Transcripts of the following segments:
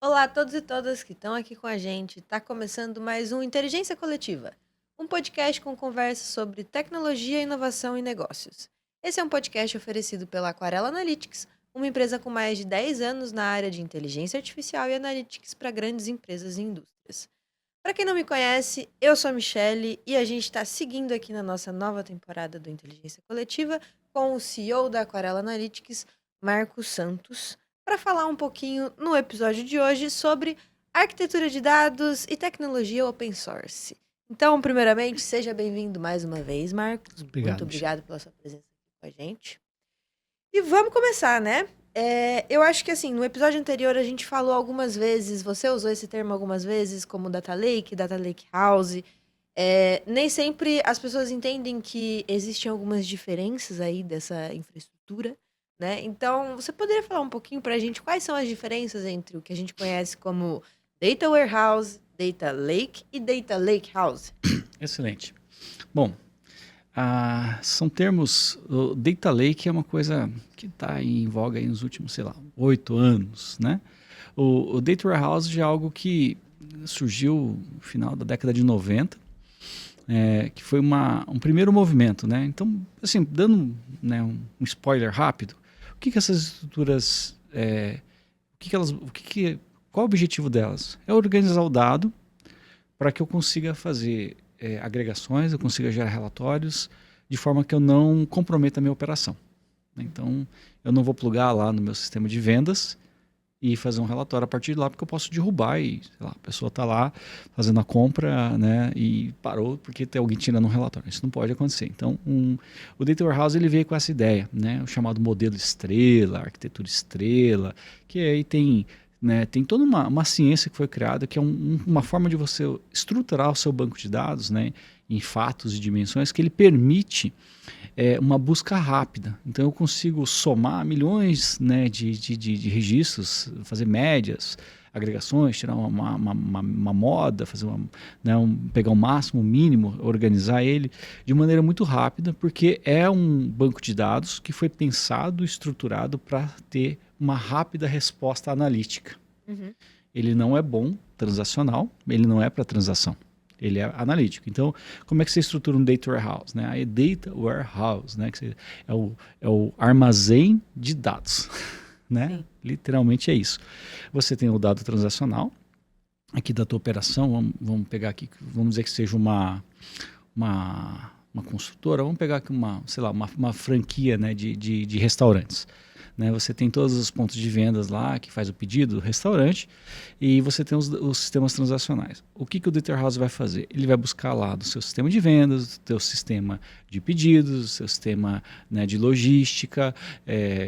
Olá a todos e todas que estão aqui com a gente. Está começando mais um Inteligência Coletiva, um podcast com conversas sobre tecnologia, inovação e negócios. Esse é um podcast oferecido pela Aquarela Analytics, uma empresa com mais de 10 anos na área de inteligência artificial e analytics para grandes empresas e indústrias. Para quem não me conhece, eu sou a Michelle e a gente está seguindo aqui na nossa nova temporada do Inteligência Coletiva com o CEO da Aquarela Analytics, Marcos Santos, para falar um pouquinho no episódio de hoje sobre arquitetura de dados e tecnologia open source. Então, primeiramente, seja bem-vindo mais uma vez, Marcos. Obrigado, Muito Michel. obrigado pela sua presença aqui com a gente. E vamos começar, né? Eu acho que assim, no episódio anterior a gente falou algumas vezes, você usou esse termo algumas vezes, como Data Lake House. Nem sempre as pessoas entendem que existem algumas diferenças aí dessa infraestrutura, né? Então, você poderia falar um pouquinho pra gente quais são as diferenças entre o que a gente conhece como Data Warehouse, Data Lake e Data Lake House? Excelente. Bom, são termos. O Data Lake é uma coisa que está em voga aí nos últimos, 8 anos, né? O Data Warehouse já é algo que surgiu no final da década de 90, que foi um primeiro movimento, né? Então, assim, dando, né, um spoiler rápido, o que essas estruturas, qual o objetivo delas? É organizar o dado para que eu consiga fazer agregações, eu consiga gerar relatórios de forma que eu não comprometa a minha operação. Então, eu não vou plugar lá no meu sistema de vendas e fazer um relatório a partir de lá, porque eu posso derrubar e, sei lá, a pessoa está lá fazendo a compra, né, e parou porque tem alguém tirando um relatório. Isso não pode acontecer. Então, o Data Warehouse ele veio com essa ideia, né, o chamado modelo estrela, arquitetura estrela, que aí tem, né, tem toda uma ciência que foi criada, que é uma forma de você estruturar o seu banco de dados, né, em fatos e dimensões, que ele permite uma busca rápida. Então eu consigo somar milhões, né, de registros, fazer médias, agregações, tirar uma moda, fazer pegar o máximo, o mínimo, organizar ele de maneira muito rápida, porque é um banco de dados que foi pensado, estruturado para ter uma rápida resposta analítica. Uhum. Ele não é bom transacional, ele não é para transação. Ele é analítico. Então, como é que você estrutura um data warehouse? Né? Aí é data warehouse, né? Que é o armazém de dados. Né? Literalmente é isso. Você tem o dado transacional, aqui da tua operação, vamos pegar aqui, vamos dizer que seja uma consultora, vamos pegar aqui uma franquia, né, de restaurantes. Né, você tem todos os pontos de vendas lá, que faz o pedido do restaurante, e você tem os sistemas transacionais. O que o Data Warehouse vai fazer? Ele vai buscar lá do seu sistema de vendas, do seu sistema de pedidos, do seu sistema, né, de logística,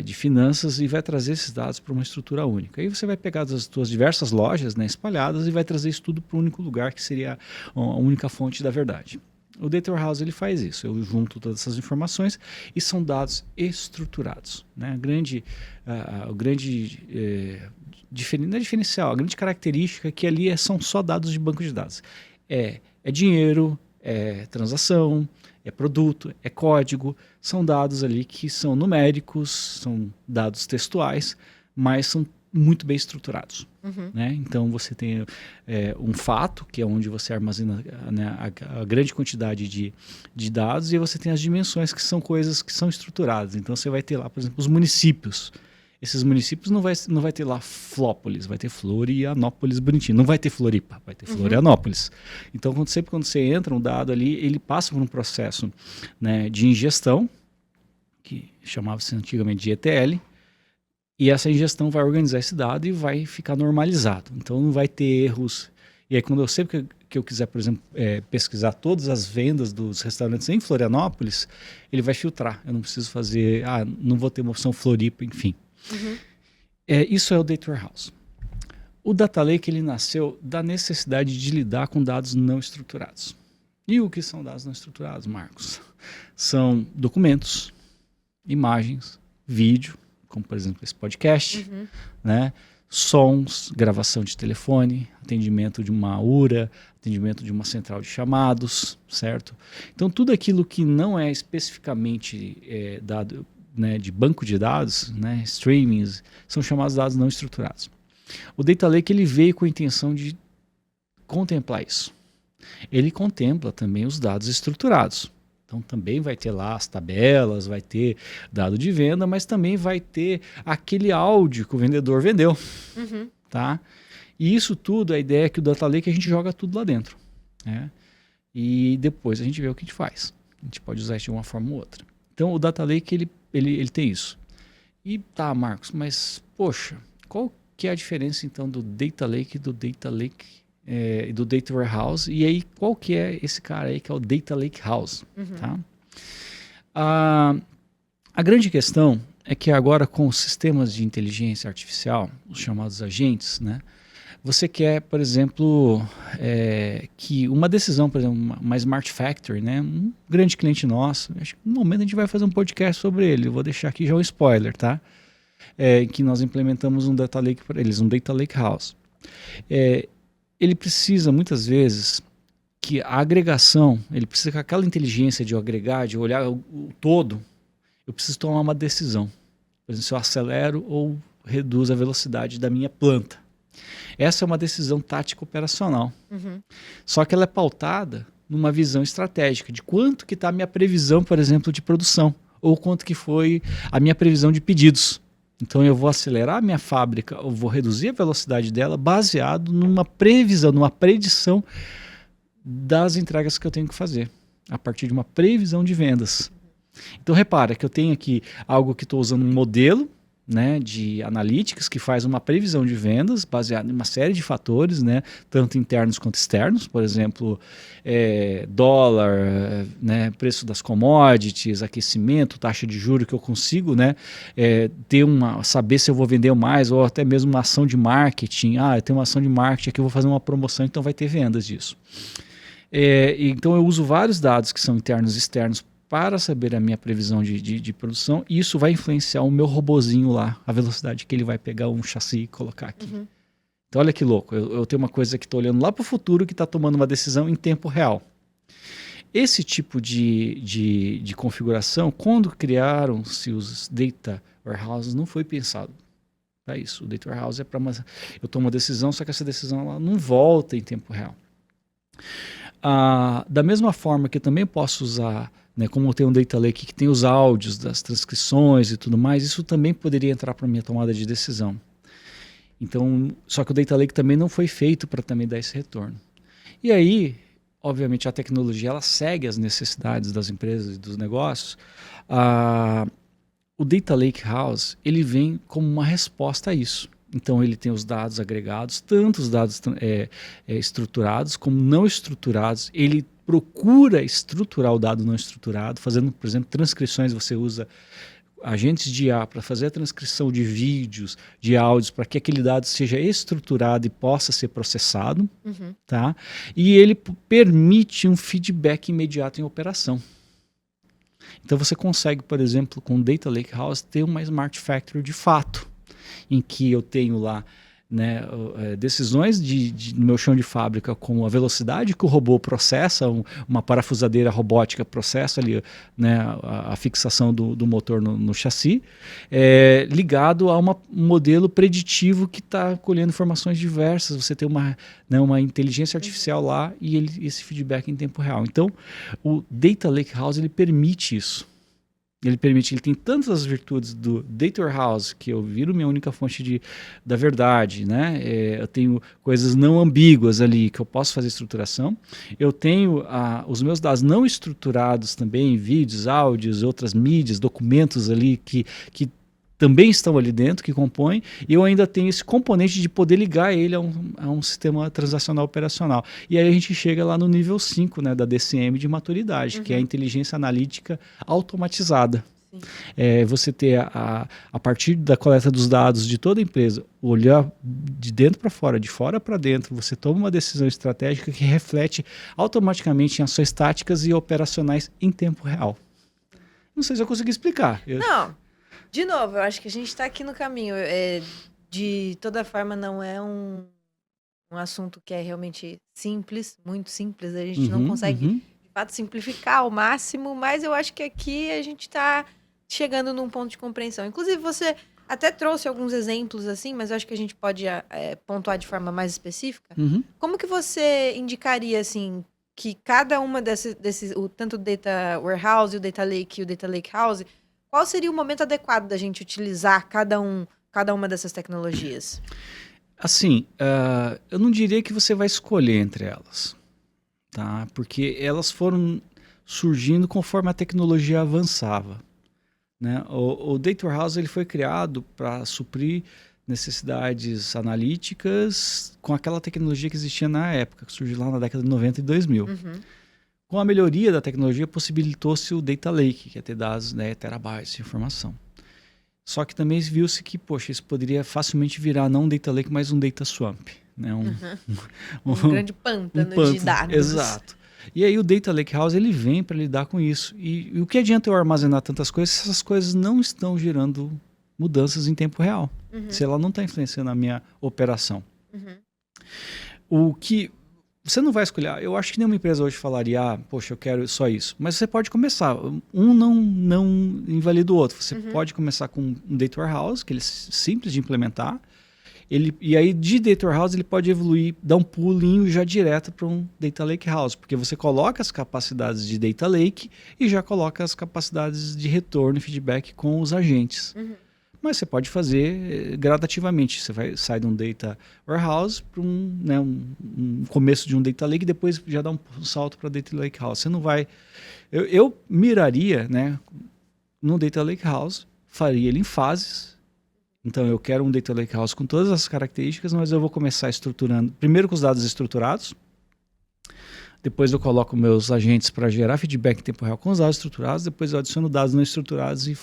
de finanças, e vai trazer esses dados para uma estrutura única. Aí você vai pegar as suas diversas lojas, né, espalhadas, e vai trazer isso tudo para um único lugar, que seria a única fonte da verdade. O Data Warehouse ele faz isso, eu junto todas essas informações e são dados estruturados. Né? A grande diferencial, a grande característica é que ali são só dados de banco de dados. É dinheiro, é transação, é produto, é código, são dados ali que são numéricos, são dados textuais, mas são muito bem estruturados. Uhum. Né? Então você tem um fato, que é onde você armazena, né, a grande quantidade de dados, e você tem as dimensões, que são coisas que são estruturadas. Então você vai ter lá, por exemplo, os municípios. Esses municípios não vai ter lá Flópolis, vai ter Florianópolis bonitinho. Não vai ter Floripa, vai ter Florianópolis. Então sempre quando você entra um dado ali, ele passa por um processo, né, de ingestão, que chamava-se antigamente de ETL, e essa ingestão vai organizar esse dado e vai ficar normalizado. Então não vai ter erros. E aí quando eu quiser, por exemplo, pesquisar todas as vendas dos restaurantes em Florianópolis, ele vai filtrar. Eu não preciso fazer, não vou ter uma opção Floripa, enfim. Uhum. Isso é o Data Warehouse. O Data Lake ele nasceu da necessidade de lidar com dados não estruturados. E o que são dados não estruturados, Marcos? São documentos, imagens, vídeo, como por exemplo esse podcast, né? Sons, gravação de telefone, atendimento de uma URA, atendimento de uma central de chamados, certo? Então tudo aquilo que não é especificamente dado, né, de banco de dados, né, streamings, são chamados dados não estruturados. O Data Lake ele veio com a intenção de contemplar isso. Ele contempla também os dados estruturados. Então também vai ter lá as tabelas, vai ter dado de venda, mas também vai ter aquele áudio que o vendedor vendeu. Uhum. Tá? E isso tudo, a ideia é que o Data Lake a gente joga tudo lá dentro. Né? E depois a gente vê o que a gente faz. A gente pode usar isso de uma forma ou outra. Então o Data Lake ele tem isso. E tá, Marcos, mas poxa, qual que é a diferença então do Data Lake e do Data Lake e do Data Warehouse? E aí qual que é esse cara aí que é o Data Lake House? Uhum. Tá? A grande questão é que agora com os sistemas de inteligência artificial, os chamados agentes, né? Você quer, por exemplo, que uma decisão, por exemplo, uma Smart Factory, né? Um grande cliente nosso, acho que no momento a gente vai fazer um podcast sobre ele, eu vou deixar aqui já um spoiler, tá? Em que nós implementamos um Data Lake para eles, um Data Lake House. Ele precisa, muitas vezes, que a agregação, ele precisa com aquela inteligência de agregar, de olhar o todo, eu preciso tomar uma decisão. Por exemplo, se eu acelero ou reduzo a velocidade da minha planta. Essa é uma decisão tática operacional. Uhum. Só que ela é pautada numa visão estratégica de quanto que está a minha previsão, por exemplo, de produção, ou quanto que foi a minha previsão de pedidos. Então eu vou acelerar a minha fábrica, eu vou reduzir a velocidade dela baseado numa previsão, numa predição das entregas que eu tenho que fazer, a partir de uma previsão de vendas. Então repara que eu tenho aqui algo que estou usando um modelo, né, de analytics que faz uma previsão de vendas baseada em uma série de fatores, né, tanto internos quanto externos, por exemplo, dólar, né, preço das commodities, aquecimento, taxa de juros que eu consigo, né, saber se eu vou vender mais ou até mesmo uma ação de marketing. Eu tenho uma ação de marketing aqui, eu vou fazer uma promoção, então vai ter vendas disso. Então eu uso vários dados que são internos e externos para saber a minha previsão de produção, e isso vai influenciar o meu robozinho lá, a velocidade que ele vai pegar um chassi e colocar aqui. Uhum. Então olha que louco, eu tenho uma coisa que estou olhando lá para o futuro que está tomando uma decisão em tempo real. Esse tipo de configuração, quando criaram-se os Data Warehouses, não foi pensado para isso. O Data Warehouse é para eu tomo uma decisão, só que essa decisão ela não volta em tempo real. Da mesma forma que eu também posso usar, né, como eu tenho um Data Lake que tem os áudios das transcrições e tudo mais, isso também poderia entrar para a minha tomada de decisão. Então, só que o Data Lake também não foi feito para também dar esse retorno. E aí, obviamente, a tecnologia ela segue as necessidades das empresas e dos negócios. O Data Lake House ele vem como uma resposta a isso. Então ele tem os dados agregados, tanto os dados estruturados como não estruturados. Ele procura estruturar o dado não estruturado, fazendo, por exemplo, transcrições. Você usa agentes de IA para fazer a transcrição de vídeos, de áudios, para que aquele dado seja estruturado e possa ser processado. Uhum. Tá? E ele permite um feedback imediato em operação. Então você consegue, por exemplo, com o Data Lake House, ter uma Smart Factory de fato, em que eu tenho lá, né, decisões no meu chão de fábrica, como a velocidade que o robô processa, uma parafusadeira robótica processa ali, né, a fixação do motor no chassi, ligado a um modelo preditivo que está colhendo informações diversas. Você tem uma inteligência artificial lá e esse feedback em tempo real. Então, o Data Lake House ele permite isso. Ele tem tantas as virtudes do Data Warehouse, que eu viro minha única fonte da verdade, né? Eu tenho coisas não ambíguas ali, que eu posso fazer estruturação. Eu tenho os meus dados não estruturados também, vídeos, áudios, outras mídias, documentos ali que também estão ali dentro, que compõem, e eu ainda tenho esse componente de poder ligar ele a um sistema transacional operacional. E aí a gente chega lá no nível 5, né, da DCM de maturidade, que é a inteligência analítica automatizada. Você ter, a partir da coleta dos dados de toda a empresa, olhar de dentro para fora, de fora para dentro, você toma uma decisão estratégica que reflete automaticamente em ações táticas e operacionais em tempo real. Não sei se eu consegui explicar. Não. De novo, eu acho que a gente está aqui no caminho. De toda forma, não é um assunto que é realmente simples, muito simples. A gente não consegue, de fato, simplificar ao máximo, mas eu acho que aqui a gente está chegando num ponto de compreensão. Inclusive, você até trouxe alguns exemplos assim, mas eu acho que a gente pode pontuar de forma mais específica. Uhum. Como que você indicaria, assim, que cada uma tanto o Data Warehouse, o Data Lake e o Data Lake House, qual seria o momento adequado da gente utilizar cada uma dessas tecnologias? Assim, eu não diria que você vai escolher entre elas, tá? Porque elas foram surgindo conforme a tecnologia avançava, né? O Data Warehouse ele foi criado para suprir necessidades analíticas com aquela tecnologia que existia na época, que surgiu lá na década de 90 e 2000. Uhum. Com a melhoria da tecnologia, possibilitou-se o Data Lake, que é ter dados, né, terabytes de informação. Só que também viu-se que, poxa, isso poderia facilmente virar não um Data Lake, mas um Data Swamp, né? Um grande pântano de dados. Exato. E aí o Data Lake House ele vem para lidar com isso. E o que adianta eu armazenar tantas coisas se essas coisas não estão gerando mudanças em tempo real? Se ela não está influenciando a minha operação. O que você não vai escolher. Eu acho que nenhuma empresa hoje falaria, poxa, eu quero só isso. Mas você pode começar. Um não invalida o outro. Você pode começar com um Data Warehouse, que ele é simples de implementar. E aí, de Data Warehouse, ele pode evoluir, dar um pulinho já direto para um Data Lake House, porque você coloca as capacidades de Data Lake e já coloca as capacidades de retorno e feedback com os agentes. Mas você pode fazer gradativamente. Você sai de um Data Warehouse para um começo de um Data Lake e depois já dá um salto para Data Lake House. Você não vai... Eu miraria, né, no Data Lake House, faria ele em fases. Então, eu quero um Data Lake House com todas as características, mas eu vou começar estruturando, primeiro com os dados estruturados, depois eu coloco meus agentes para gerar feedback em tempo real com os dados estruturados, depois eu adiciono dados não estruturados e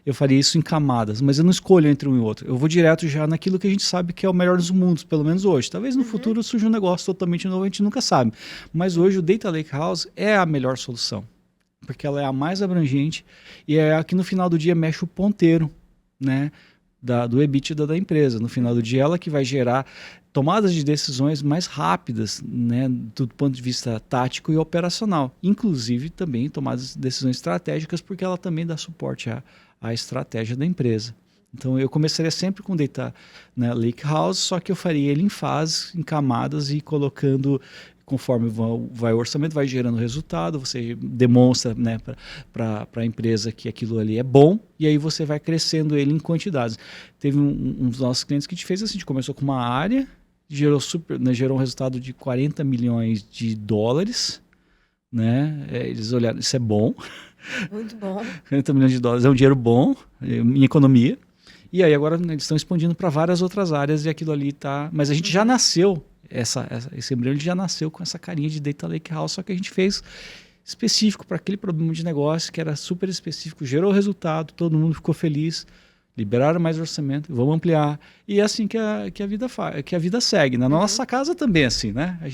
eu faria isso em camadas, mas eu não escolho entre um e outro. Eu vou direto já naquilo que a gente sabe que é o melhor dos mundos, pelo menos hoje. Talvez no futuro surja um negócio totalmente novo, a gente nunca sabe. Mas hoje o Data Lake House é a melhor solução, porque ela é a mais abrangente e é a que no final do dia mexe o ponteiro, né? Do EBITDA da empresa. No final do dia, ela que vai gerar tomadas de decisões mais rápidas, né, do ponto de vista tático e operacional. Inclusive, também tomadas de decisões estratégicas, porque ela também dá suporte à estratégia da empresa. Então, eu começaria sempre com Data, né, Lake House, só que eu faria ele em fases, em camadas e colocando... Conforme vai o orçamento, vai gerando resultado, você demonstra, né, para a empresa que aquilo ali é bom, e aí você vai crescendo ele em quantidades. Teve um dos nossos clientes que a gente fez assim, a gente começou com uma área, gerou um resultado de 40 milhões de dólares, né? Eles olharam, isso é bom. Muito bom. 40 milhões de dólares é um dinheiro bom em economia. E aí agora, né, eles estão expandindo para várias outras áreas e aquilo ali está... Mas a gente já nasceu... Esse embrião ele já nasceu com essa carinha de Data Lake House, só que a gente fez específico para aquele problema de negócio que era super específico, gerou resultado, todo mundo ficou feliz, liberaram mais orçamento, vamos ampliar. E é assim que a vida segue. Na nossa casa também é assim, né? A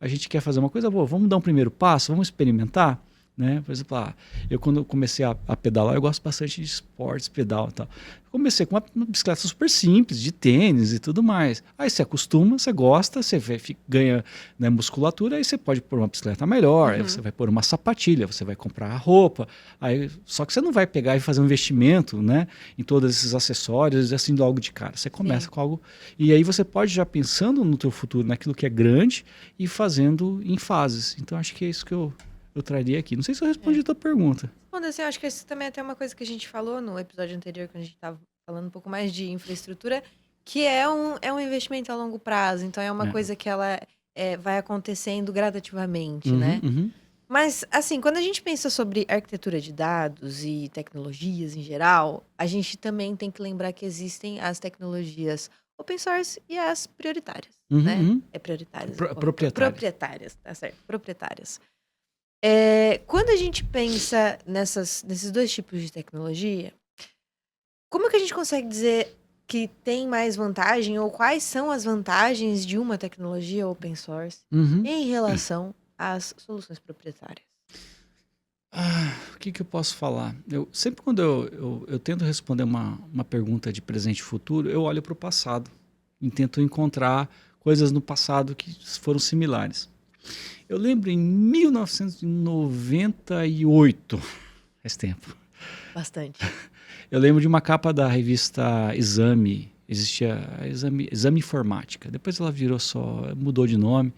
gente quer fazer uma coisa boa, vamos dar um primeiro passo, vamos experimentar. Né? Por exemplo, eu quando comecei a pedalar, eu gosto bastante de esportes, pedal e tal. Comecei com uma bicicleta super simples, de tênis e tudo mais. Aí você acostuma, você gosta, você ganha, né, musculatura, aí você pode pôr uma bicicleta melhor, aí você vai pôr uma sapatilha, você vai comprar a roupa. Só que você não vai pegar e fazer um investimento, né, em todos esses acessórios, assim, logo de cara. Você começa com algo... E aí você pode já pensando no teu futuro, naquilo que é grande e fazendo em fases. Então, acho que é isso que eu traria aqui. Não sei se eu respondi a tua pergunta. Bom, assim, eu acho que isso também é até uma coisa que a gente falou no episódio anterior, quando a gente estava falando um pouco mais de infraestrutura, que é um investimento a longo prazo. Então, é uma coisa que ela vai acontecendo gradativamente, né? Mas, assim, quando a gente pensa sobre arquitetura de dados e tecnologias em geral, a gente também tem que lembrar que existem as tecnologias open source e as prioritárias, né? É prioritárias. Proprietárias, tá certo. Proprietárias. Quando a gente pensa nesses dois tipos de tecnologia, como que a gente consegue dizer que tem mais vantagem ou quais são as vantagens de uma tecnologia open source em relação às soluções proprietárias? O que eu posso falar? Sempre quando eu tento responder uma pergunta de presente e futuro, eu olho para o passado e tento encontrar coisas no passado que foram similares. Eu lembro em 1998, faz tempo, Bastante. Eu lembro de uma capa da revista Exame, existia a Exame Informática, depois ela virou só, mudou de nome.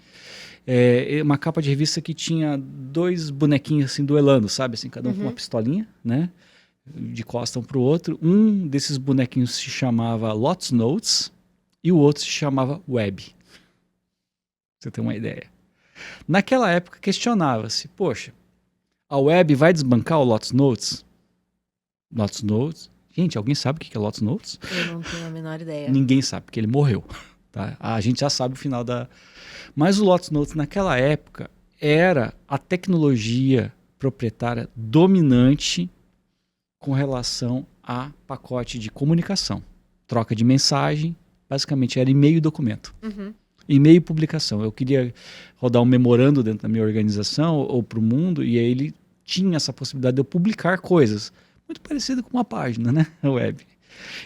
Uma capa de revista que tinha 2 bonequinhos assim duelando, sabe? Assim, cada um com uma pistolinha, né? De costa um para o outro. Um desses bonequinhos se chamava Lotus Notes e o outro se chamava Web. Pra você ter uma ideia. Naquela época questionava-se, poxa, a Web vai desbancar o Lotus Notes? Lotus Notes? Gente, alguém sabe o que é Lotus Notes? Eu não tenho a menor ideia. Ninguém sabe, porque ele morreu. Tá? A gente já sabe o final da... Mas o Lotus Notes naquela época era a tecnologia proprietária dominante com relação a pacote de comunicação. Troca de mensagem, basicamente era e-mail e documento. E-mail e publicação. Eu queria rodar um memorando dentro da minha organização ou para o mundo, e aí ele tinha essa possibilidade de eu publicar coisas. Muito parecido com uma página, né? A web.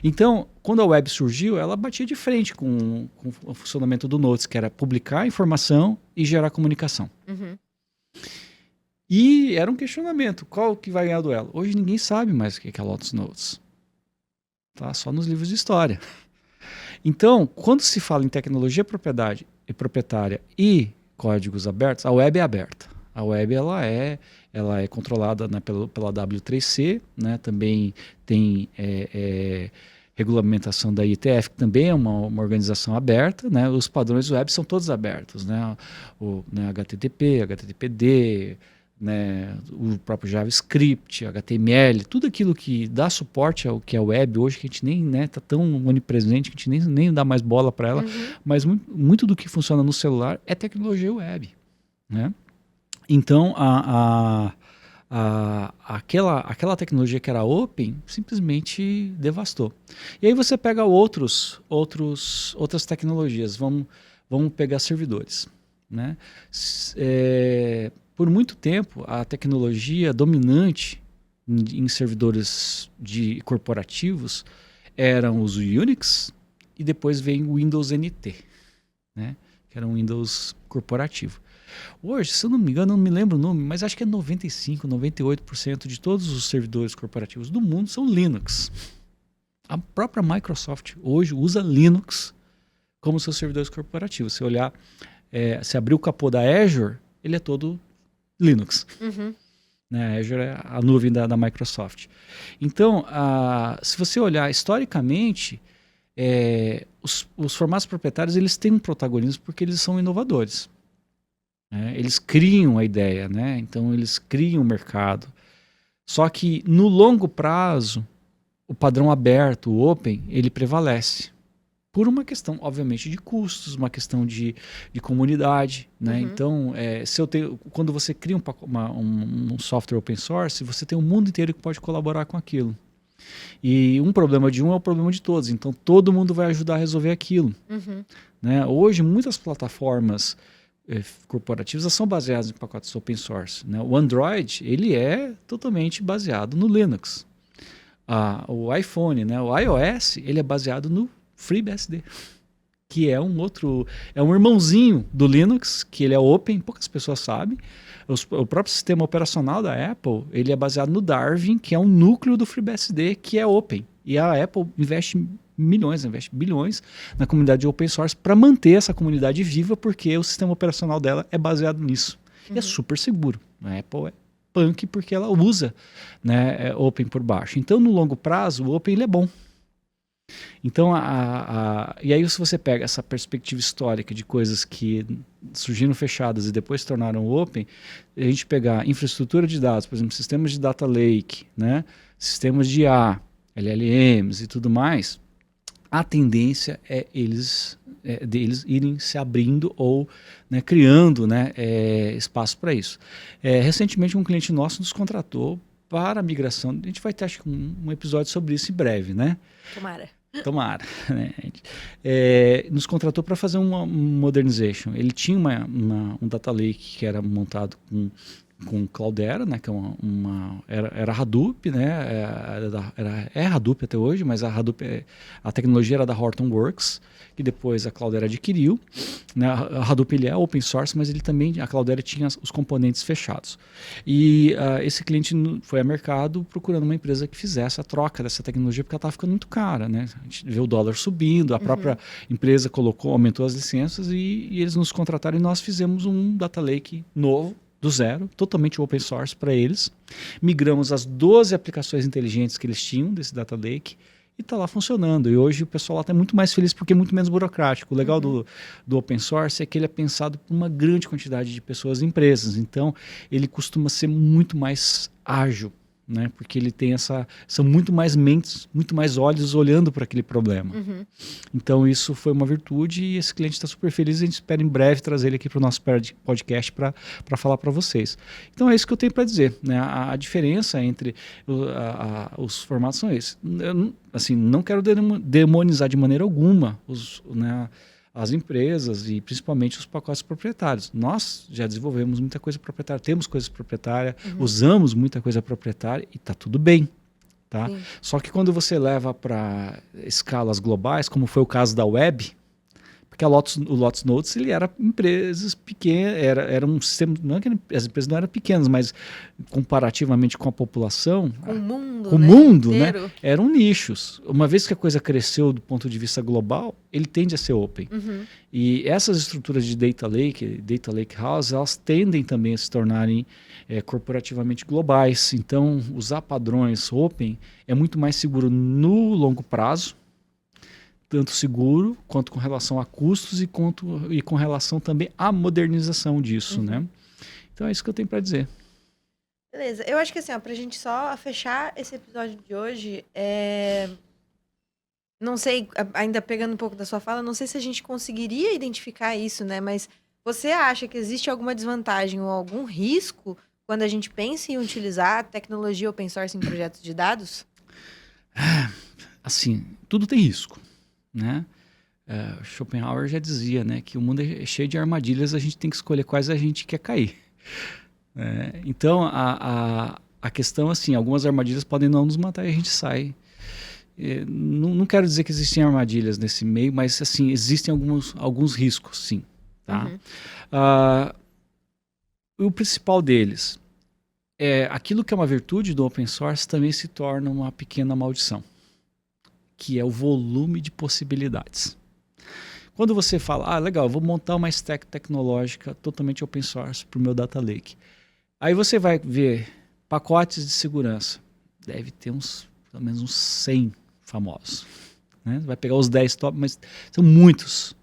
Então, quando a web surgiu, ela batia de frente com o funcionamento do Notes, que era publicar informação e gerar comunicação. E era um questionamento, qual que vai ganhar o duelo? Hoje ninguém sabe mais o que é Lotus Notes. Tá? Só nos livros de história. Então, quando se fala em tecnologia proprietária e códigos abertos, a web é aberta. A web ela é controlada, né, pela W3C, né, também tem regulamentação da IETF, que também é uma organização aberta, né, os padrões web são todos abertos, né, HTTP, HTTPD, né, o próprio JavaScript, HTML, tudo aquilo que dá suporte ao que é web hoje, que a gente nem está tão onipresente, que a gente nem dá mais bola para ela, mas muito do que funciona no celular é tecnologia web, né? Então, aquela tecnologia que era open simplesmente devastou. E aí você pega outras tecnologias, vamos pegar servidores, né? Por muito tempo, a tecnologia dominante em servidores corporativos eram os Unix e depois vem o Windows NT, né? Que era um Windows corporativo. Hoje, se eu não me engano, não me lembro o nome, mas acho que é 95%, 98% de todos os servidores corporativos do mundo são Linux. A própria Microsoft hoje usa Linux como seus servidores corporativos. Se olhar, se abrir o capô da Azure, ele é todo Linux. Né? A Azure é a nuvem da Microsoft. Então, se você olhar historicamente, os formatos proprietários eles têm um protagonismo porque eles são inovadores. Eles criam a ideia, né? Então eles criam o mercado. Só que no longo prazo, o padrão aberto, o open, ele prevalece. Por uma questão, obviamente, de custos, uma questão de comunidade, né? Então, quando você cria um software open source, você tem um mundo inteiro que pode colaborar com aquilo. E um problema de um é o problema de todos. Então, todo mundo vai ajudar a resolver aquilo. Né? Hoje, muitas plataformas corporativas são baseadas em pacotes open source. Né? O Android ele é totalmente baseado no Linux. O iPhone, né? O iOS, ele é baseado no FreeBSD, que é um irmãozinho do Linux, que ele é open, poucas pessoas sabem. O próprio sistema operacional da Apple, ele é baseado no Darwin, que é um núcleo do FreeBSD, que é open. E a Apple investe bilhões na comunidade de open source para manter essa comunidade viva, porque o sistema operacional dela é baseado nisso. E é super seguro. A Apple é punk porque ela usa, né, open por baixo. Então, no longo prazo, o open ele é bom. Então, e aí se você pega essa perspectiva histórica de coisas que surgiram fechadas e depois se tornaram open, a gente pegar infraestrutura de dados, por exemplo, sistemas de data lake, né, sistemas de IA, LLMs e tudo mais, a tendência é deles irem se abrindo ou, né, criando, né, espaço para isso. Recentemente um cliente nosso nos contratou para a migração. A gente vai ter, acho que, um episódio sobre isso em breve, né? Tomara. Né? Nos contratou para fazer uma modernization. Ele tinha um data lake que era montado com com Cloudera, né, que é era Hadoop, né, é Hadoop até hoje, mas a Hadoop, a tecnologia era da Hortonworks, que depois a Cloudera adquiriu, né. A Hadoop ele é open source, mas ele também, a Cloudera tinha os componentes fechados. E esse cliente foi ao mercado procurando uma empresa que fizesse a troca dessa tecnologia, porque ela estava ficando muito cara, né. A gente vê o dólar subindo, a própria empresa aumentou as licenças e eles nos contrataram e nós fizemos um data lake novo, do zero, totalmente open source para eles. Migramos as 12 aplicações inteligentes que eles tinham desse data lake e está lá funcionando. E hoje o pessoal lá está muito mais feliz porque é muito menos burocrático. O legal do open source é que ele é pensado por uma grande quantidade de pessoas e empresas. Então, ele costuma ser muito mais ágil, né? Porque ele tem são muito mais mentes, muito mais olhos olhando para aquele problema. Então isso foi uma virtude e esse cliente está super feliz. A gente espera em breve trazer ele aqui para o nosso podcast para falar para vocês. Então é isso que eu tenho para dizer, né? A diferença entre os formatos são esses. Eu, assim, não quero demonizar de maneira alguma as empresas e principalmente os pacotes proprietários. Nós já desenvolvemos muita coisa proprietária, temos coisas proprietárias, usamos muita coisa proprietária e está tudo bem. Tá? Só que quando você leva para escalas globais, como foi o caso da web, porque o Lotus Notes ele era empresas pequenas, era um sistema, não é que as empresas não eram pequenas, mas comparativamente com a população, com o o né, mundo, inteiro, né, eram nichos. Uma vez que a coisa cresceu do ponto de vista global, ele tende a ser open. E essas estruturas de data lake house, elas tendem também a se tornarem corporativamente globais. Então, usar padrões open é muito mais seguro no longo prazo, tanto seguro quanto com relação a custos e com relação também à modernização disso, né? Então é isso que eu tenho para dizer. Beleza. Eu acho que assim, para a gente só fechar esse episódio de hoje, não sei, ainda pegando um pouco da sua fala, não sei se a gente conseguiria identificar isso, né? Mas você acha que existe alguma desvantagem ou algum risco quando a gente pensa em utilizar tecnologia open source em projetos de dados? Assim, tudo tem risco, né? Schopenhauer já dizia, né, que o mundo é cheio de armadilhas, a gente tem que escolher quais a gente quer cair. Então, a questão, assim, algumas armadilhas podem não nos matar e a gente sai. Não quero dizer que existem armadilhas nesse meio, mas, assim, existem alguns riscos, sim. Tá? O principal deles é aquilo que é uma virtude do open source também se torna uma pequena maldição, que é o volume de possibilidades. Quando você fala, legal, eu vou montar uma stack tecnológica totalmente open source para o meu data lake. Aí você vai ver pacotes de segurança. Deve ter pelo menos uns 100 famosos. Né? Vai pegar os 10 top, mas são muitas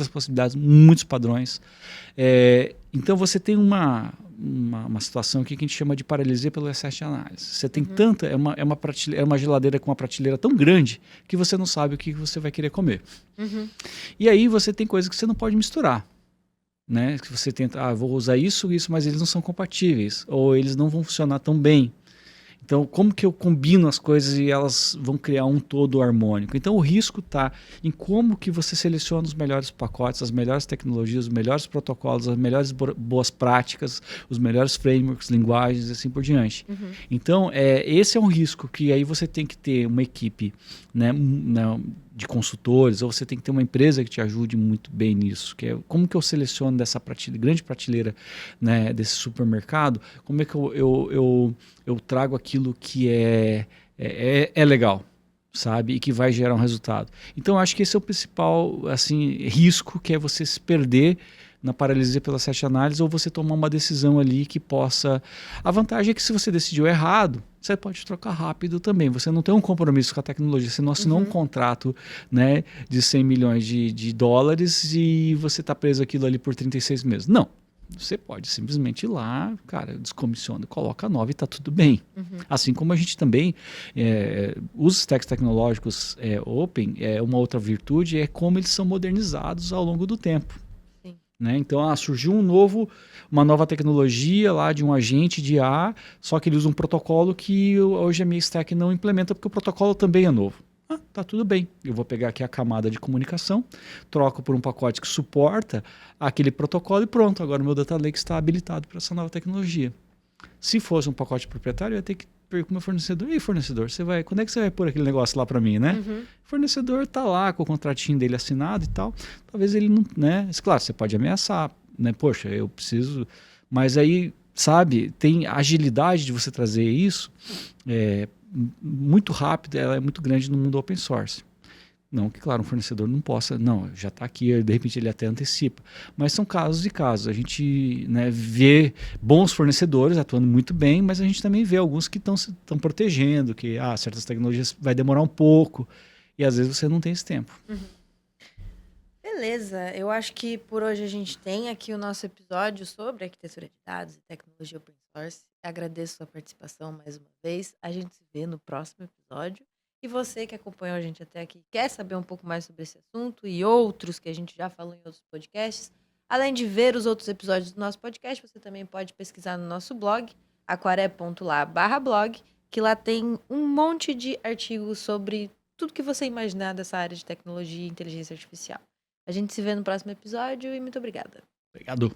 possibilidades, muitos padrões. Então você tem uma situação aqui que a gente chama de paralisia pelo excesso de análise. Você tem tanta, é uma geladeira com uma prateleira tão grande que você não sabe o que você vai querer comer. E aí você tem coisas que você não pode misturar. Né? Que você tenta, vou usar isso, mas eles não são compatíveis, ou eles não vão funcionar tão bem. Então, como que eu combino as coisas e elas vão criar um todo harmônico? Então, o risco está em como que você seleciona os melhores pacotes, as melhores tecnologias, os melhores protocolos, as melhores boas práticas, os melhores frameworks, linguagens e assim por diante. Então, esse é um risco que aí você tem que ter uma equipe, né, de consultores, ou você tem que ter uma empresa que te ajude muito bem nisso, que é como que eu seleciono dessa grande prateleira, né, desse supermercado, como é que eu trago aquilo que é legal, sabe, e que vai gerar um resultado. Então, eu acho que esse é o principal, assim, risco, que é você se perder na paralisia pela sete análise, ou você tomar uma decisão ali que possa... A vantagem é que se você decidiu errado, você pode trocar rápido também. Você não tem um compromisso com a tecnologia, você não assinou um contrato, né, de 100 milhões de dólares e você está preso aquilo ali por 36 meses. Não. Você pode simplesmente ir lá, cara, descomissiona, coloca nova e está tudo bem. Assim como a gente também os stacks tecnológicos open, uma outra virtude é como eles são modernizados ao longo do tempo. Né? Então, surgiu uma nova tecnologia lá de um agente de IA, só que ele usa um protocolo que hoje a minha stack não implementa, porque o protocolo também é novo. Tá tudo bem, eu vou pegar aqui a camada de comunicação, troco por um pacote que suporta aquele protocolo e pronto, agora o meu data lake está habilitado para essa nova tecnologia. Se fosse um pacote proprietário, eu ia ter que perguntar para o meu fornecedor, e fornecedor, quando é que você vai pôr aquele negócio lá para mim, né? Uhum. O fornecedor tá lá com o contratinho dele assinado e tal, talvez ele não, né? Claro, você pode ameaçar, né? Poxa, eu preciso, mas aí, sabe, tem a agilidade de você trazer isso muito rápido, ela é muito grande no mundo open source. Não que, claro, um fornecedor não possa, não, já está aqui, de repente ele até antecipa. Mas são casos e casos. A gente, né, vê bons fornecedores atuando muito bem, mas a gente também vê alguns que estão protegendo, que certas tecnologias vai demorar um pouco, e às vezes você não tem esse tempo. Uhum. Beleza, eu acho que por hoje a gente tem aqui o nosso episódio sobre arquitetura de dados e tecnologia open source. Agradeço a sua participação mais uma vez. A gente se vê no próximo episódio. E você que acompanhou a gente até aqui, quer saber um pouco mais sobre esse assunto e outros que a gente já falou em outros podcasts, além de ver os outros episódios do nosso podcast, você também pode pesquisar no nosso blog, aquaré.lá/blog, que lá tem um monte de artigos sobre tudo que você imaginar dessa área de tecnologia e inteligência artificial. A gente se vê no próximo episódio e muito obrigada. Obrigado.